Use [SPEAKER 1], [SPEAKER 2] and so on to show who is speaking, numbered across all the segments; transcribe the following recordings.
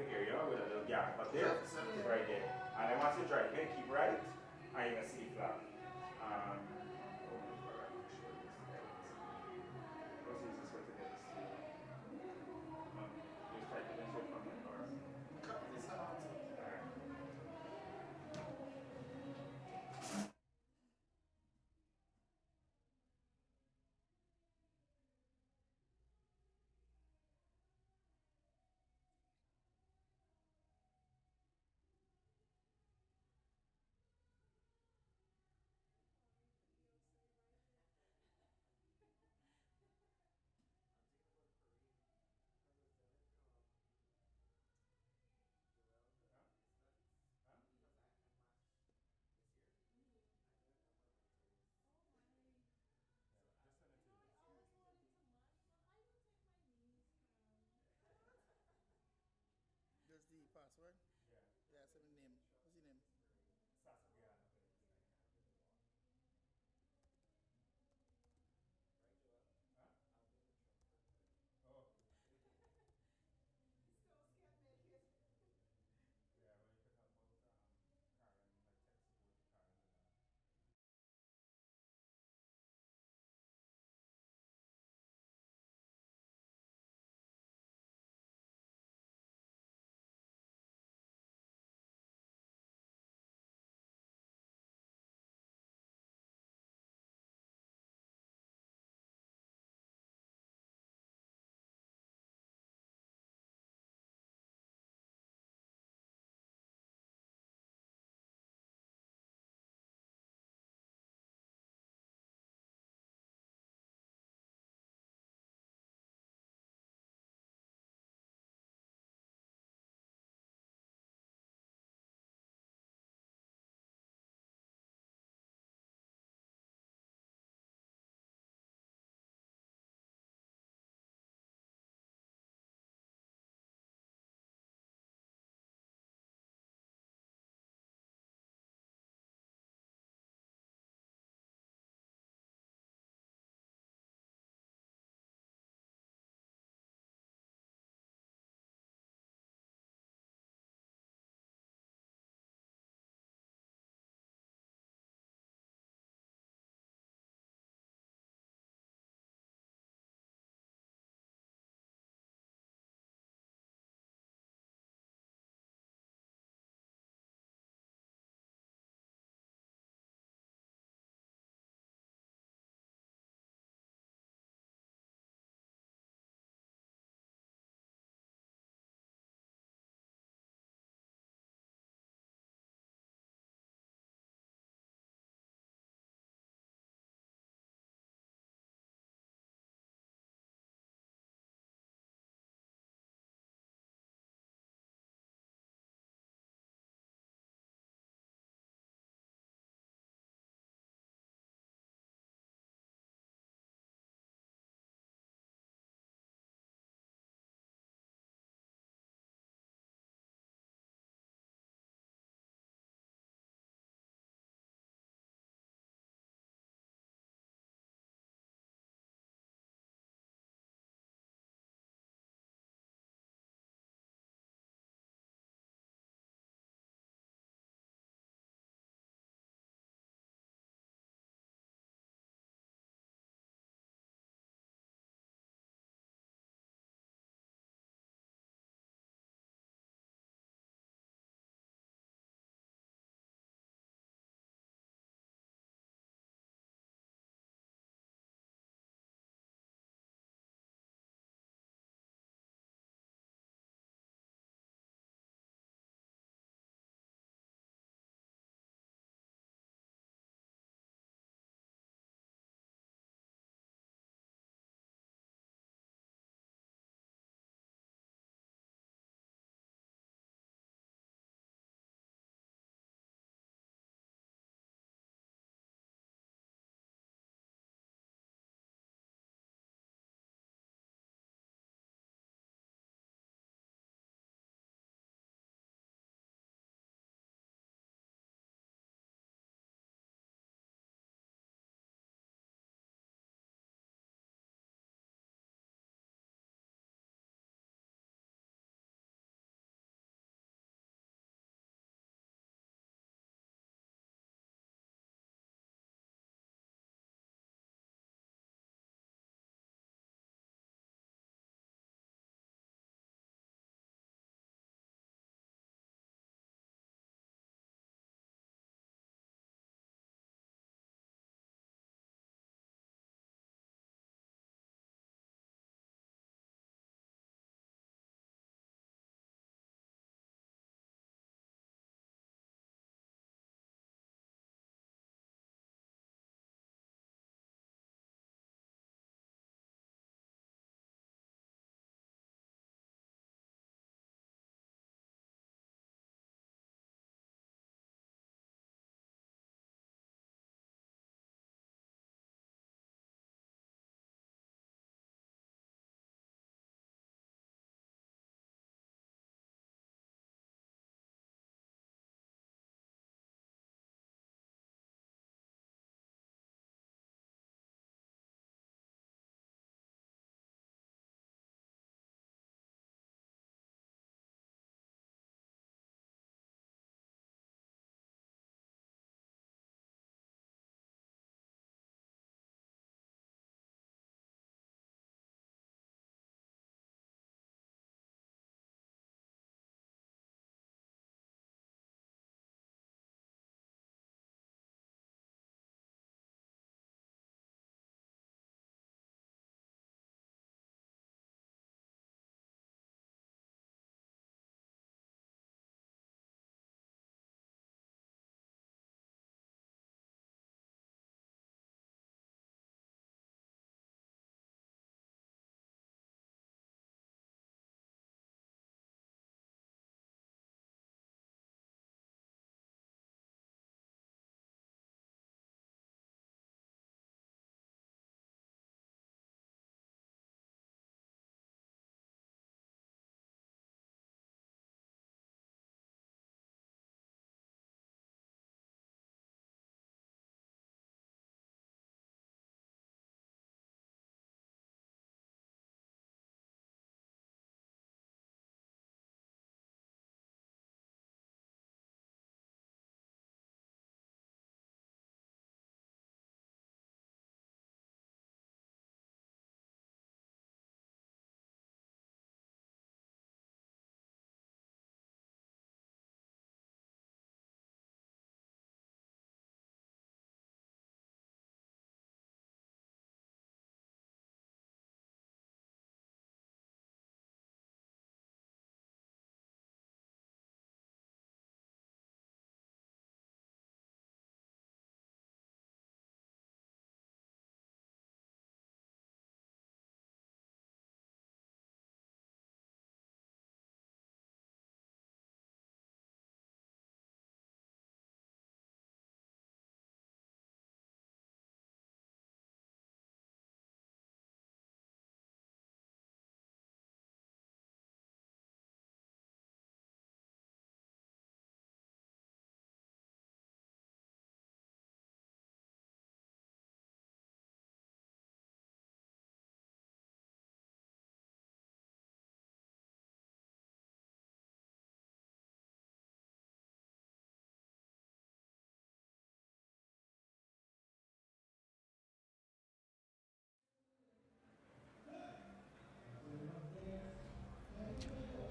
[SPEAKER 1] the area with a little gap up there.
[SPEAKER 2] Exactly, exactly.
[SPEAKER 1] Right there. And then once you drive, you can keep right, and you're going to see the flag. Um, what's the easiest way to get this to you? Just type it in so from there, or?
[SPEAKER 2] It's hard to.
[SPEAKER 1] Alright.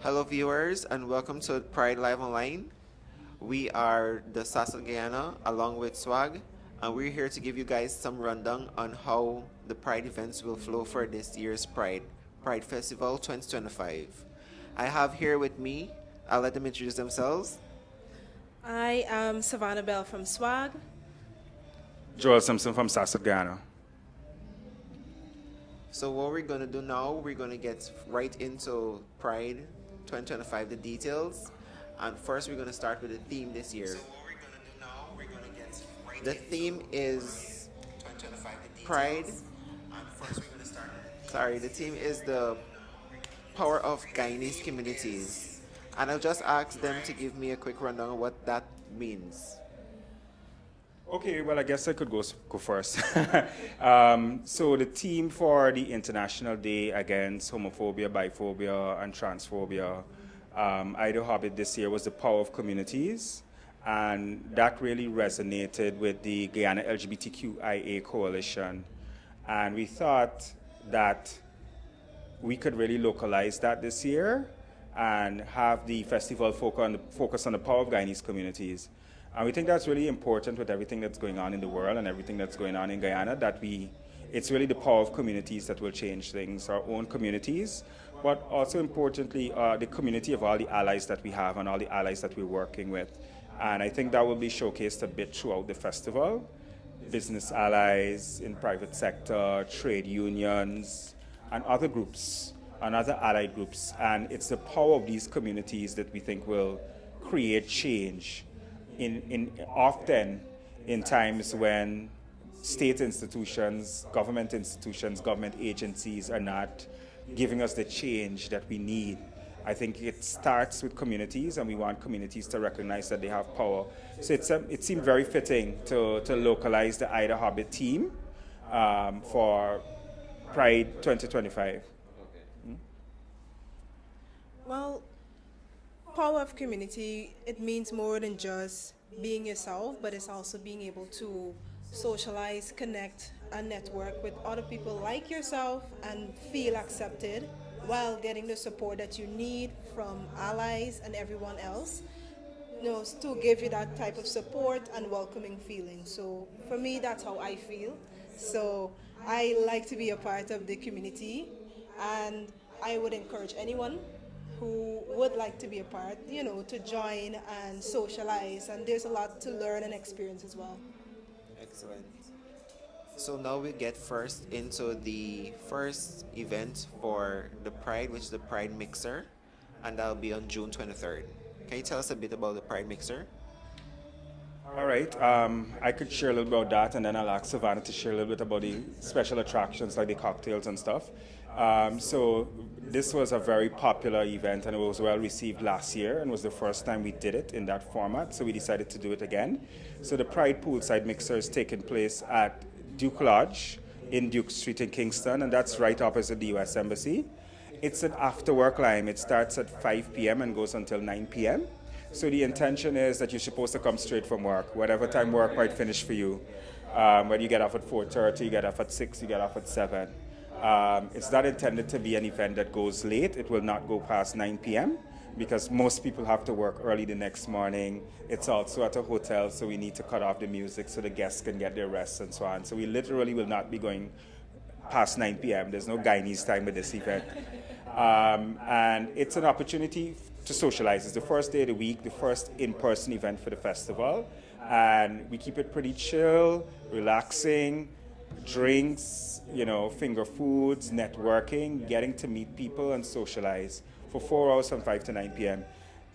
[SPEAKER 3] Hello, viewers, and welcome to Pride Live Online. We are the Sassel Guyana along with Swag, and we're here to give you guys some rundown on how the Pride events will flow for this year's Pride Festival 2025. I have here with me, I'll let them introduce themselves.
[SPEAKER 4] I am Savannah Bell from Swag.
[SPEAKER 1] Joel Simpson from Sassel, Guyana.
[SPEAKER 3] So what we're going to do now, we're going to get right into Pride 2025, the details. And first, we're going to start with the theme this year. The theme is Pride. Sorry, the theme is the power of Guyanese communities. And I'll just ask them to give me a quick rundown of what that means.
[SPEAKER 1] Okay, well, I guess I could go first. So the theme for the International Day Against Homophobia, Biphobia, and Transphobia, Idaho Hobbit this year was the power of communities. And that really resonated with the Guyana LGBTQIA coalition. And we thought that we could really localize that this year and have the festival focus on the power of Guyanese communities. And we think that's really important with everything that's going on in the world and everything that's going on in Guyana, it's really the power of communities that will change things, our own communities, but also importantly, the community of all the allies that we have and all the allies that we're working with. And I think that will be showcased a bit throughout the festival. Business allies in private sector, trade unions, and other groups, and other allied groups. And it's the power of these communities that we think will create change often in times when state institutions, government agencies are not giving us the change that we need. I think it starts with communities, and we want communities to recognize that they have power. So it seemed very fitting to localize the Ida Hobbit team for Pride 2025.
[SPEAKER 4] Well, power of community, it means more than just being yourself, but it's also being able to socialize, connect, and network with other people like yourself and feel accepted while getting the support that you need from allies and everyone else, to give you that type of support and welcoming feeling. So for me, that's how I feel. So I like to be a part of the community, and I would encourage anyone who would like to be a part, to join and socialize. And there's a lot to learn and experience as well.
[SPEAKER 3] Excellent. So now we get first into the first event for the Pride, which is the Pride Mixer, and that'll be on June 23rd. Can you tell us a bit about the Pride Mixer?
[SPEAKER 1] All right, I could share a little bit about that, and then I'll ask Savannah to share a little bit about the special attractions like the cocktails and stuff. So this was a very popular event, and it was well received last year, and was the first time we did it in that format, so we decided to do it again. So the Pride Poolside Mixer is taking place at Duke Lodge in Duke Street in Kingston, and that's right opposite the U.S. Embassy. It's an after-work line. It starts at 5 p.m. and goes until 9 p.m. So the intention is that you're supposed to come straight from work, whatever time work might finish for you. Whether you get off at 4:30, you get off at 6, you get off at 7. It's not intended to be an event that goes late. It will not go past 9 p.m. because most people have to work early the next morning. It's also at a hotel, so we need to cut off the music so the guests can get their rest and so on. So we literally will not be going past 9 p.m. There's no Guyanese time with this event. And it's an opportunity to socialize. It's the first day of the week, the first in-person event for the festival. And we keep it pretty chill, relaxing, drinks, finger foods, networking, getting to meet people and socialize for 4 hours from 5 to 9 p.m.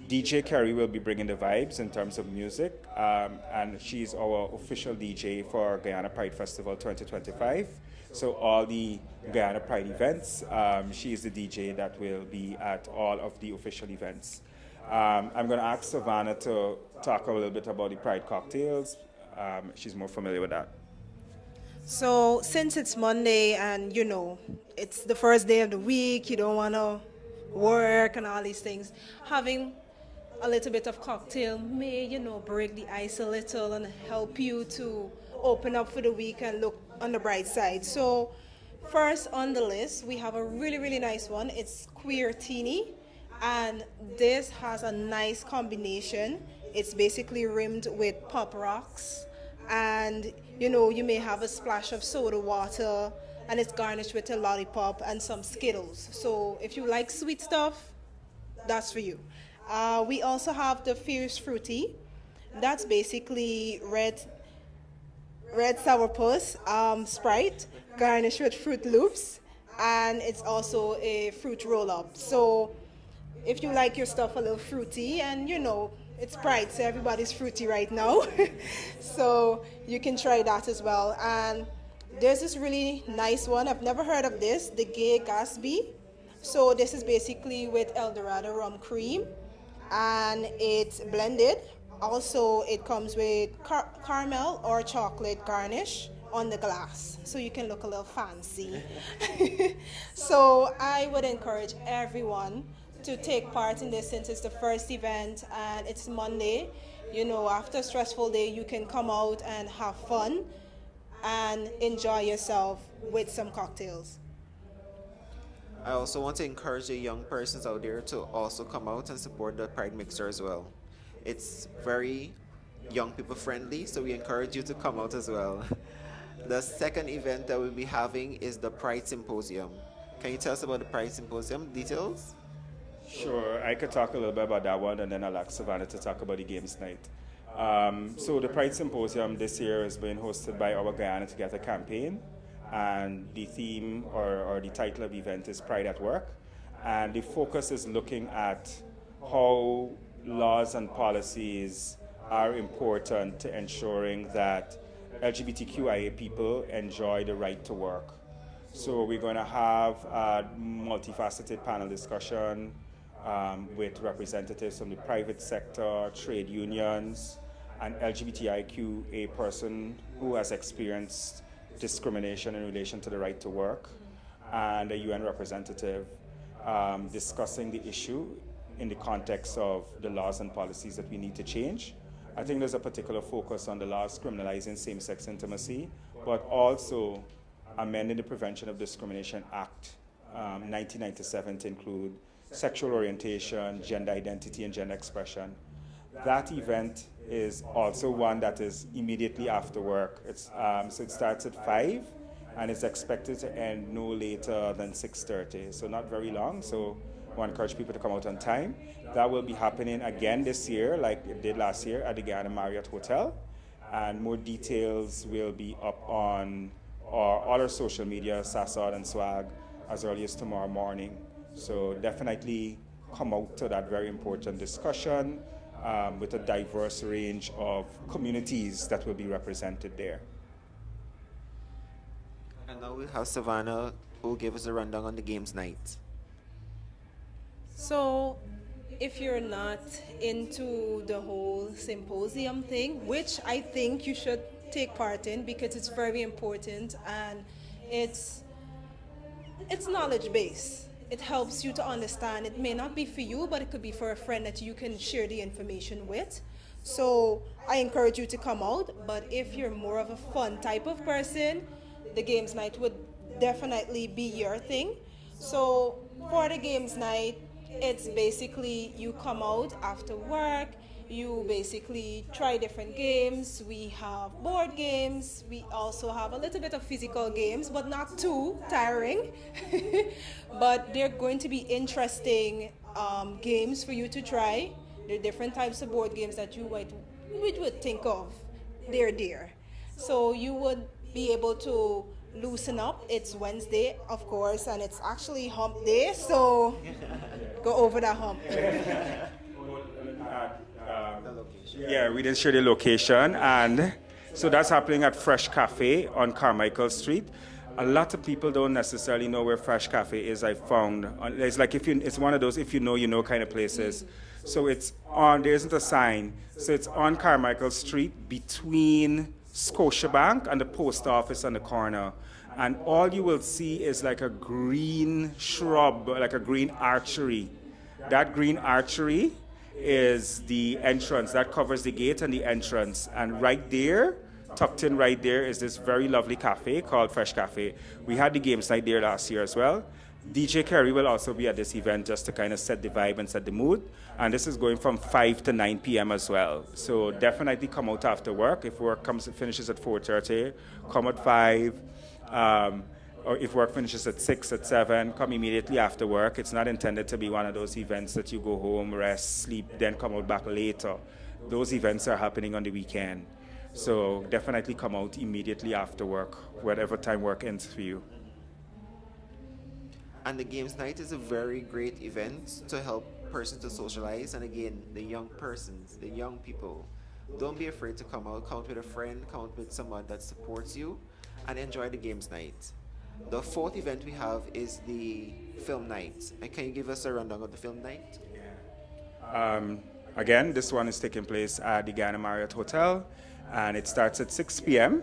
[SPEAKER 1] DJ Kerry will be bringing the vibes in terms of music, and she's our official DJ for Guyana Pride Festival 2025. So all the Guyana Pride events, she is the DJ that will be at all of the official events. I'm going to ask Savannah to talk a little bit about the Pride cocktails. She's more familiar with that.
[SPEAKER 4] So since it's Monday and it's the first day of the week, you don't want to work and all these things, having a little bit of cocktail may, break the ice a little and help you to open up for the week and look on the bright side. So first on the list, we have a really, really nice one. It's Queer Teeny, And this has a nice combination. It's basically rimmed with pop rocks, and you may have a splash of soda water, and it's garnished with a lollipop and some Skittles. So if you like sweet stuff, that's for you. We also have the Fierce Fruity. That's basically red sourpuss Sprite garnished with Fruit Loops, and it's also a fruit roll up. So if you like your stuff a little fruity, and it's Pride, so everybody's fruity right now, so you can try that as well. And there's this really nice one, I've never heard of this, the Gay Gatsby. So this is basically with Eldorado rum cream, and it's blended. Also, it comes with caramel or chocolate garnish on the glass, so you can look a little fancy. So I would encourage everyone to take part in this, since it's the first event and it's Monday. After a stressful day, you can come out and have fun and enjoy yourself with some cocktails.
[SPEAKER 3] I also want to encourage the young persons out there to also come out and support the Pride Mixer as well. It's very young people friendly, so we encourage you to come out as well. The second event that we'll be having is the Pride Symposium. Can you tell us about the Pride Symposium details?
[SPEAKER 1] Sure, I could talk a little bit about that one, and then I'll ask Savannah to talk about the games night. So the Pride Symposium this year is being hosted by our Guyana Together campaign, and the theme or the title of the event is Pride at Work, and the focus is looking at how laws and policies are important to ensuring that LGBTQIA people enjoy the right to work. So we're going to have a multifaceted panel discussion with representatives from the private sector, trade unions, an LGBTIQA person who has experienced discrimination in relation to the right to work, and a UN representative discussing the issue in the context of the laws and policies that we need to change. I think there's a particular focus on the laws criminalizing same-sex intimacy, but also amending the Prevention of Discrimination Act 1997 to include sexual orientation, gender identity, and gender expression. That event is also one that is immediately after work. So it starts at 5, and it's expected to end no later than 6:30, so not very long. So I want to encourage people to come out on time. That will be happening again this year, like it did last year at the Guyana Marriott Hotel. And more details will be up on all our social media, SASOD and SWAG, as early as tomorrow morning. So definitely come out to that very important discussion with a diverse range of communities that will be represented there.
[SPEAKER 3] And now we have Savannah, who will give us a rundown on the games night.
[SPEAKER 4] So if you're not into the whole symposium thing, which I think you should take part in because it's very important, and it's knowledge based. It helps you to understand. It may not be for you, but it could be for a friend that you can share the information with. So I encourage you to come out, but if you're more of a fun type of person, the games night would definitely be your thing. So for the games night, it's basically you come out after work, you basically try different games. We have board games, we also have a little bit of physical games, but not too tiring. But they're going to be interesting games for you to try. There are different types of board games that you would think of. They're there. So you would be able to loosen up. It's Wednesday, of course, and it's actually hump day, so go over that hump.
[SPEAKER 1] Yeah, we didn't share the location, and so that's happening at Fresh Cafe on Carmichael Street. A lot of people don't necessarily know where Fresh Cafe is. I found it's like it's one of those if you know kind of places. So it's on. There isn't a sign. So it's on Carmichael Street between Scotiabank and the post office on the corner, and all you will see is like a green shrub, like a green archery. That green archery is the entrance that covers the gate and the entrance, and right there, tucked in right there, is this very lovely cafe called Fresh Cafe. We had the games night there last year as well. DJ Kerry will also be at this event just to kind of set the vibe and set the mood. And this is going from 5 to 9 p.m. as well. So definitely come out after work. If work finishes at 4:30, come at 5. Or if work finishes at 6, at 7, come immediately after work. It's not intended to be one of those events that you go home, rest, sleep, then come out back later. Those events are happening on the weekend. So definitely come out immediately after work, whatever time work ends for you.
[SPEAKER 3] And the games night is a very great event to help persons to socialize. And again, the young persons, the young people, don't be afraid to come out. Come out with a friend, come out with someone that supports you, and enjoy the games night. The fourth event we have is the film night. And can you give us a rundown of the film night?
[SPEAKER 1] Again, this one is taking place at the Guyana Marriott Hotel, and it starts at 6 p.m.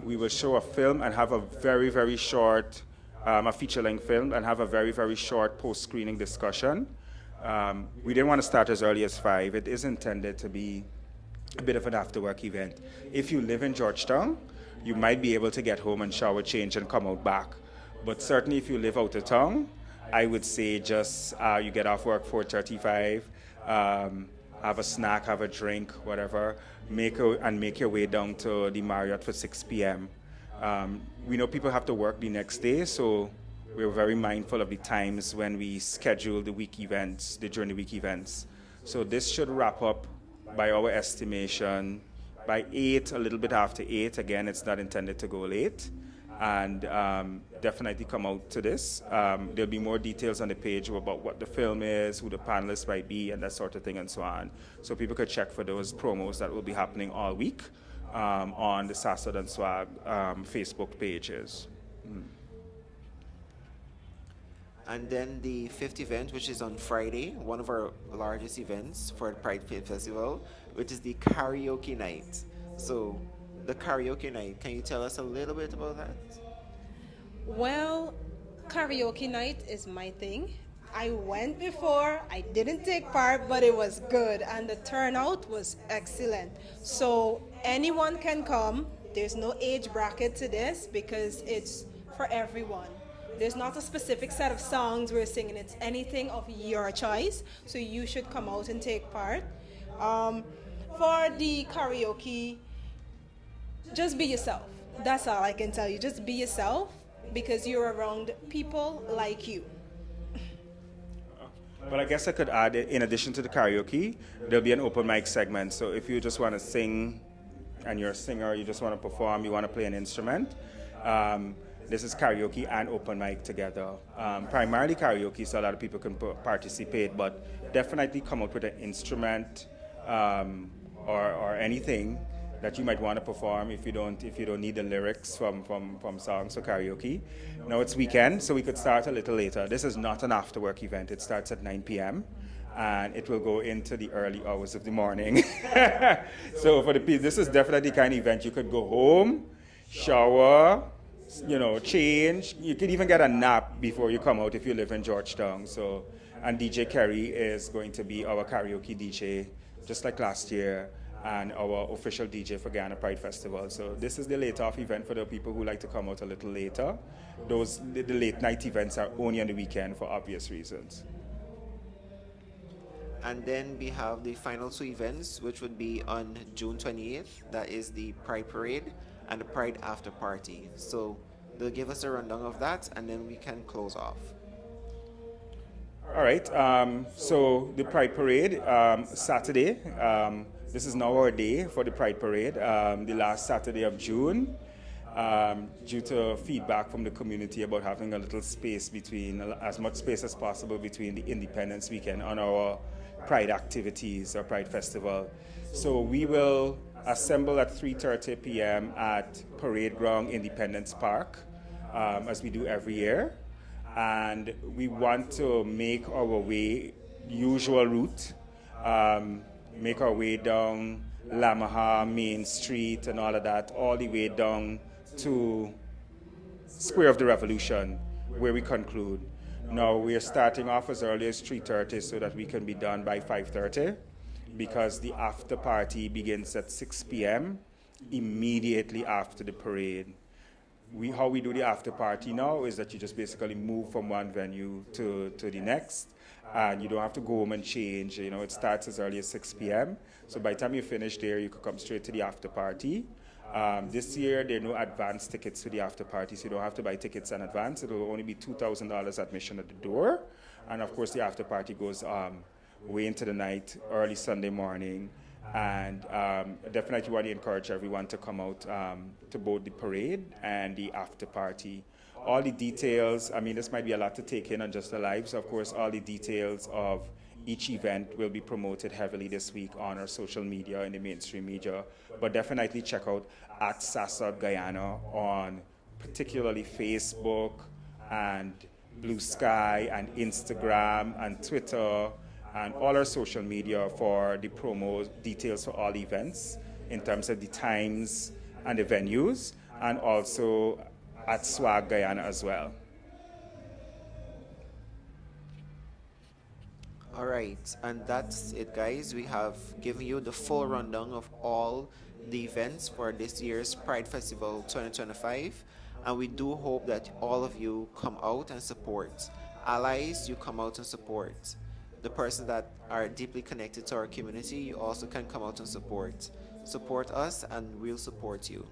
[SPEAKER 1] We will show a film and have a very, very short, a feature-length film, and have a very, very short post-screening discussion. We didn't want to start as early as 5. It is intended to be a bit of an after-work event. If you live in Georgetown, you might be able to get home and shower, change, and come out back. But certainly if you live out of town, I would say just you get off work 4:35, have a snack, have a drink, whatever, make your way down to the Marriott for 6 p.m. We know people have to work the next day, so we're very mindful of the times when we schedule the week events, during the week events. So this should wrap up by our estimation by 8, a little bit after 8. Again, it's not intended to go late. And definitely come out to this. There'll be more details on the page about what the film is, who the panelists might be, and that sort of thing, and so on. So people could check for those promos that will be happening all week on the SASOD and SWAG Facebook pages.
[SPEAKER 3] And then the fifth event, which is on Friday, one of our largest events for the Pride Film Festival, which is the karaoke night. So, the karaoke night, can you tell us a little bit about that?
[SPEAKER 4] Well, karaoke night is my thing. I went before, I didn't take part, but it was good and the turnout was excellent. So anyone can come. There's no age bracket to this because it's for everyone. There's not a specific set of songs we're singing. It's anything of your choice. So you should come out and take part. For the karaoke, just be yourself. That's all I can tell you. Just be yourself because you're around people like you.
[SPEAKER 1] But I guess I could add, in addition to the karaoke, there'll be an open mic segment. So if you just want to sing and you're a singer, you just want to perform, you want to play an instrument, this is karaoke and open mic together. Primarily karaoke, so a lot of people can participate, but definitely come up with an instrument or anything that you might want to perform if you don't need the lyrics from songs for karaoke. Now it's weekend, so we could start a little later. This is not an after work event. It starts at 9 p.m. and it will go into the early hours of the morning. So this is definitely the kind of event you could go home, shower, change. You could even get a nap before you come out if you live in Georgetown. So, and DJ Kerry is going to be our karaoke DJ, just like last year, and our official DJ for Guyana Pride Festival. So this is the late off event for the people who like to come out a little later. The late night events are only on the weekend for obvious reasons.
[SPEAKER 3] And then we have the final two events, which would be on June 28th. That is the Pride Parade and the Pride After Party. So they'll give us a rundown of that, and then we can close off.
[SPEAKER 1] All right. So the Pride Parade, Saturday. This is now our day for the Pride Parade, the last Saturday of June. Due to feedback from the community about having a little space as much space as possible between the Independence Weekend and our Pride activities or Pride Festival. So we will assemble at 3:30 p.m. at Parade Ground Independence Park, as we do every year. And we want to make our usual route, make our way down Lamaha, Main Street and all of that, all the way down to Square of the Revolution, where we conclude. Now, we're starting off as early as 3:30 so that we can be done by 5:30, because the after party begins at 6 p.m. immediately after the parade. how we do the after party now is that you just basically move from one venue to the next, and you don't have to go home and change. You know, it starts as early as 6 p.m. So by the time you finish there, you could come straight to the after party. This year, there are no advance tickets to the after party, so you don't have to buy tickets in advance. It will only be $2,000 admission at the door. And of course, the after party goes way into the night, early Sunday morning. And definitely want to encourage everyone to come out to both the parade and the after party. All the details, I mean, this might be a lot to take in on just the lives. Of course, all the details of each event will be promoted heavily this week on our social media and the mainstream media. But definitely check out at Sasa Guyana on particularly Facebook and Blue Sky and Instagram and Twitter and all our social media for the promo details for all events in terms of the times and the venues, and also at Swag Guyana as well.
[SPEAKER 3] All right, and that's it, guys. We have given you the full rundown of all the events for this year's Pride Festival 2025, and we do hope that all of you come out and support. Allies, you come out and support. The persons that are deeply connected to our community, you also can come out and support. Support us, and we'll support you.